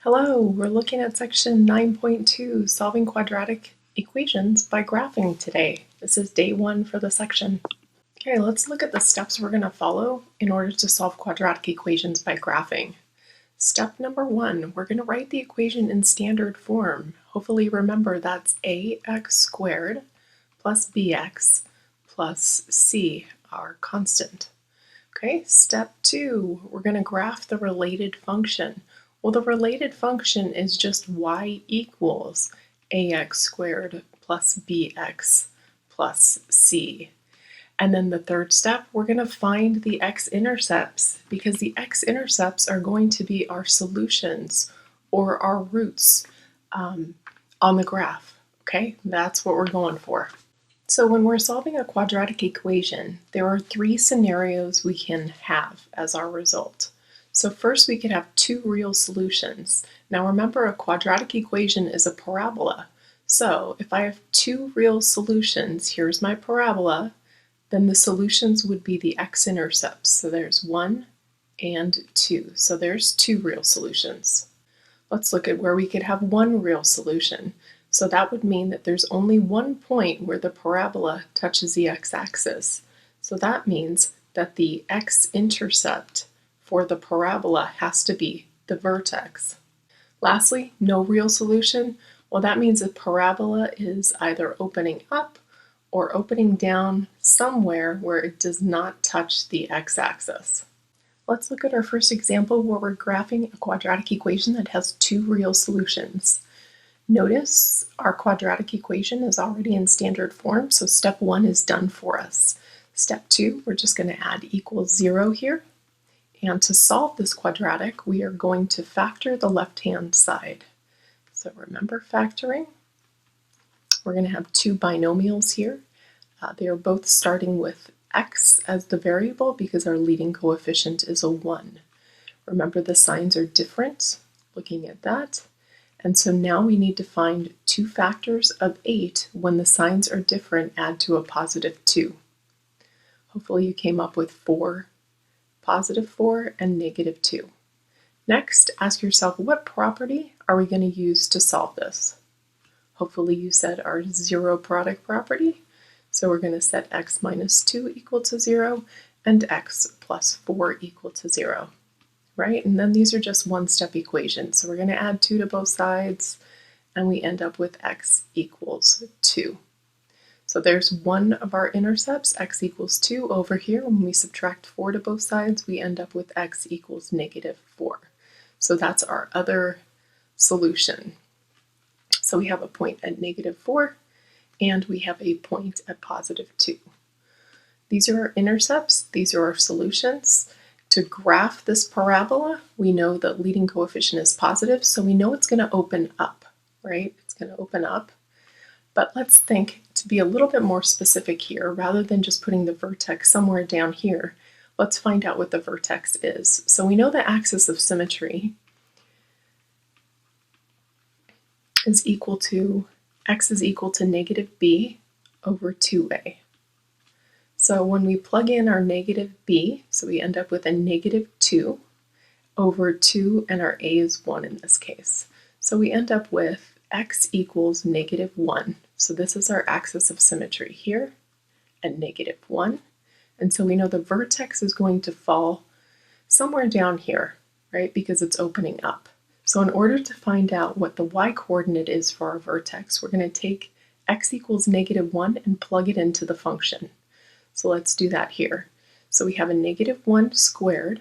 Hello, we're looking at section 9.2, solving quadratic equations by graphing today. This is day 1 for the section. Okay, let's look at the steps we're going to follow in order to solve quadratic equations by graphing. Step number 1, we're going to write the equation in standard form. Hopefully remember that's ax squared plus bx plus c, our constant. Okay, step 2, we're going to graph the related function. Well, the related function is just y equals ax squared plus bx plus c. And then the third step, we're going to find the x-intercepts because the x-intercepts are going to be our solutions or our roots on the graph. Okay, that's what we're going for. So when we're solving a quadratic equation, there are 3 scenarios we can have as our result. So first we could have 2 real solutions. Now remember, a quadratic equation is a parabola. So if I have 2 real solutions, here's my parabola, then the solutions would be the x-intercepts. So there's 1 and 2. So there's 2 real solutions. Let's look at where we could have 1 real solution. So that would mean that there's only one point where the parabola touches the x-axis. So that means that the x-intercept for the parabola has to be the vertex. Lastly, no real solution. Well, that means the parabola is either opening up or opening down somewhere where it does not touch the x-axis. Let's look at our first example where we're graphing a quadratic equation that has 2 real solutions. Notice our quadratic equation is already in standard form, so step 1 is done for us. Step 2, we're just going to add equals 0 here. And to solve this quadratic, we are going to factor the left-hand side. So remember factoring. We're going to have 2 binomials here. They are both starting with x as the variable because our leading coefficient is a 1. Remember, the signs are different, looking at that. And so now we need to find 2 factors of 8 when the signs are different, add to a positive 2. Hopefully you came up with 4, positive 4, and negative 2. Next, ask yourself, what property are we going to use to solve this? Hopefully you said our zero product property. So we're going to set x minus 2 equal to 0 and x plus 4 equal to 0. Right? And then these are just one-step equations. So we're going to add 2 to both sides, and we end up with x equals 2. So there's one of our intercepts, x equals 2. Over here, when we subtract 4 to both sides, we end up with x equals negative 4. So that's our other solution. So we have a point at negative 4, and we have a point at positive 2. These are our intercepts. These are our solutions. To graph this parabola, we know that leading coefficient is positive, so we know it's going to open up, right? It's going to open up. But let's think to be a little bit more specific here, rather than just putting the vertex somewhere down here, let's find out what the vertex is. So we know the axis of symmetry is equal to, x is equal to negative b over 2a. So when we plug in our negative b, so we end up with a negative 2 over 2, and our a is 1 in this case. So we end up with x equals negative 1. So this is our axis of symmetry here at negative 1. And so we know the vertex is going to fall somewhere down here, right, because it's opening up. So in order to find out what the y-coordinate is for our vertex, we're going to take x equals negative 1 and plug it into the function. So let's do that here. So we have a negative 1 squared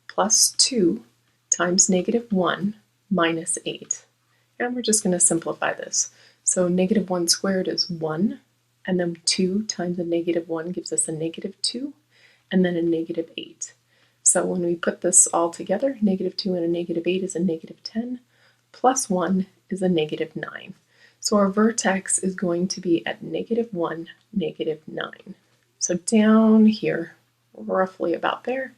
plus 2 times negative 1 minus 8. And we're just going to simplify this. So negative 1 squared is 1, and then 2 times a negative 1 gives us a negative 2, and then a negative 8. So when we put this all together, negative 2 and a negative 8 is a negative 10, plus 1 is a negative 9. So our vertex is going to be at negative 1, negative 9. So down here, roughly about there,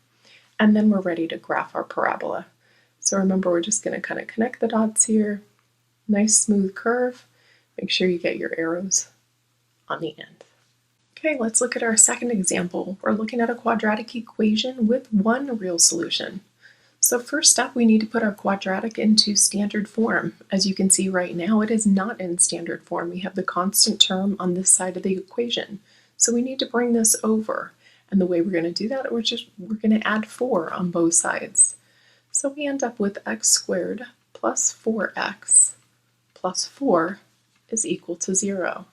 and then we're ready to graph our parabola. So remember, we're just going to kind of connect the dots here. Nice smooth curve. Make sure you get your arrows on the end. Okay, let's look at our second example. We're looking at a quadratic equation with 1 real solution. So first up, we need to put our quadratic into standard form. As you can see right now, it is not in standard form. We have the constant term on this side of the equation. So we need to bring this over. And the way we're going to do that, we're going to add 4 on both sides. So we end up with x squared plus 4x plus 4 is equal to 0.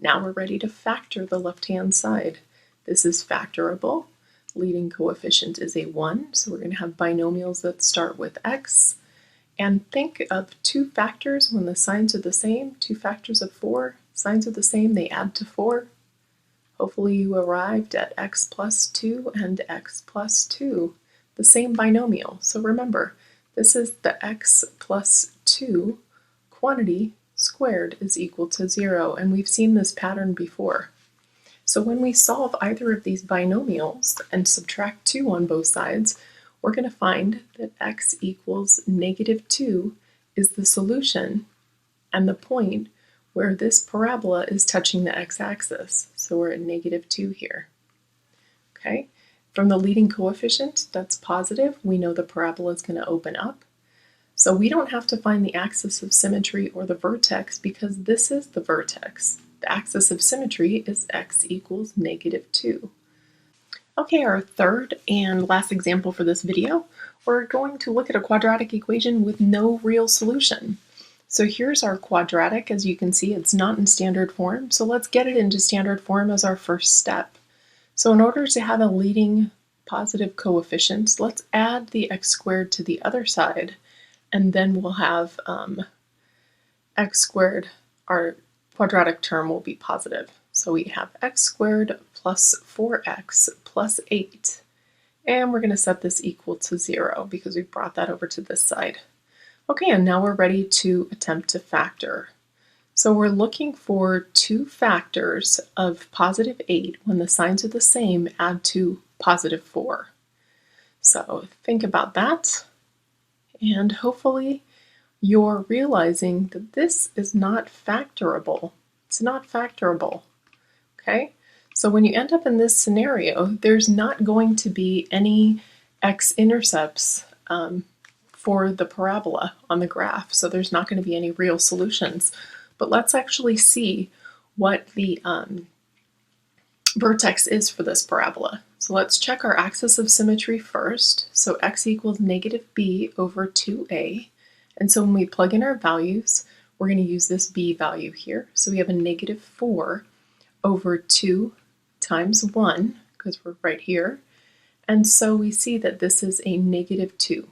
Now we're ready to factor the left-hand side. This is factorable. Leading coefficient is a 1, so we're going to have binomials that start with x. And think of 2 factors when the signs are the same. 2 factors of 4, signs are the same, they add to 4. Hopefully you arrived at x plus 2 and x plus 2, the same binomial. So remember, this is the x plus 2 quantity squared is equal to 0, and we've seen this pattern before. So when we solve either of these binomials and subtract 2 on both sides, we're going to find that x equals -2 is the solution and the point where this parabola is touching the x-axis. So we're at -2 here. Okay, from the leading coefficient, that's positive. We know the parabola is going to open up. So we don't have to find the axis of symmetry or the vertex because this is the vertex. The axis of symmetry is x equals -2. Okay, our third and last example for this video, we're going to look at a quadratic equation with no real solution. So here's our quadratic. As you can see, it's not in standard form, so let's get it into standard form as our first step. So in order to have a leading positive coefficient, let's add the x squared to the other side, and then we'll have x squared, our quadratic term will be positive. So we have x squared plus 4x plus 8. And we're going to set this equal to 0 because we brought that over to this side. Okay, and now we're ready to attempt to factor. So we're looking for 2 factors of positive 8 when the signs are the same, add to positive 4. So think about that, and hopefully you're realizing that this is not factorable. It's not factorable, okay? So when you end up in this scenario, there's not going to be any x-intercepts for the parabola on the graph, so there's not going to be any real solutions. But let's actually see what the vertex is for this parabola. So let's check our axis of symmetry first. So x equals -b over 2a. And so when we plug in our values, we're going to use this b value here. So we have a -4 over 2 times 1, because we're right here. And so we see that this is a -2.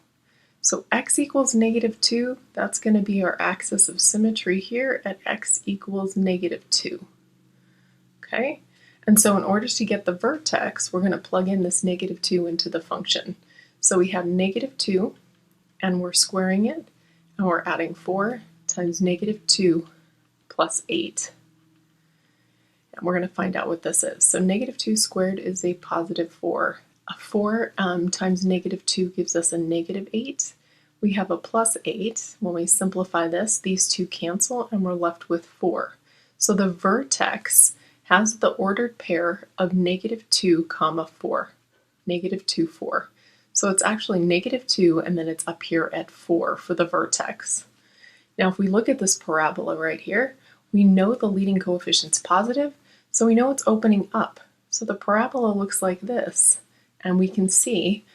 So x equals -2, that's going to be our axis of symmetry here at x equals -2. Okay? And so in order to get the vertex, we're going to plug in this -2 into the function. So we have -2, and we're squaring it, and we're adding 4 times -2 plus 8. And we're going to find out what this is. So -2 squared is a positive 4. A 4 times -2 gives us a -8. We have a plus 8. When we simplify this, these two cancel, and we're left with 4. So the vertex has the ordered pair of -2, 4. -2, 4. So it's actually -2, and then it's up here at 4 for the vertex. Now if we look at this parabola right here, we know the leading coefficient's positive, so we know it's opening up. So the parabola looks like this, and we can see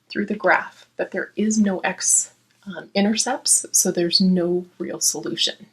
through the graph that there is no x intercepts, so there's no real solution.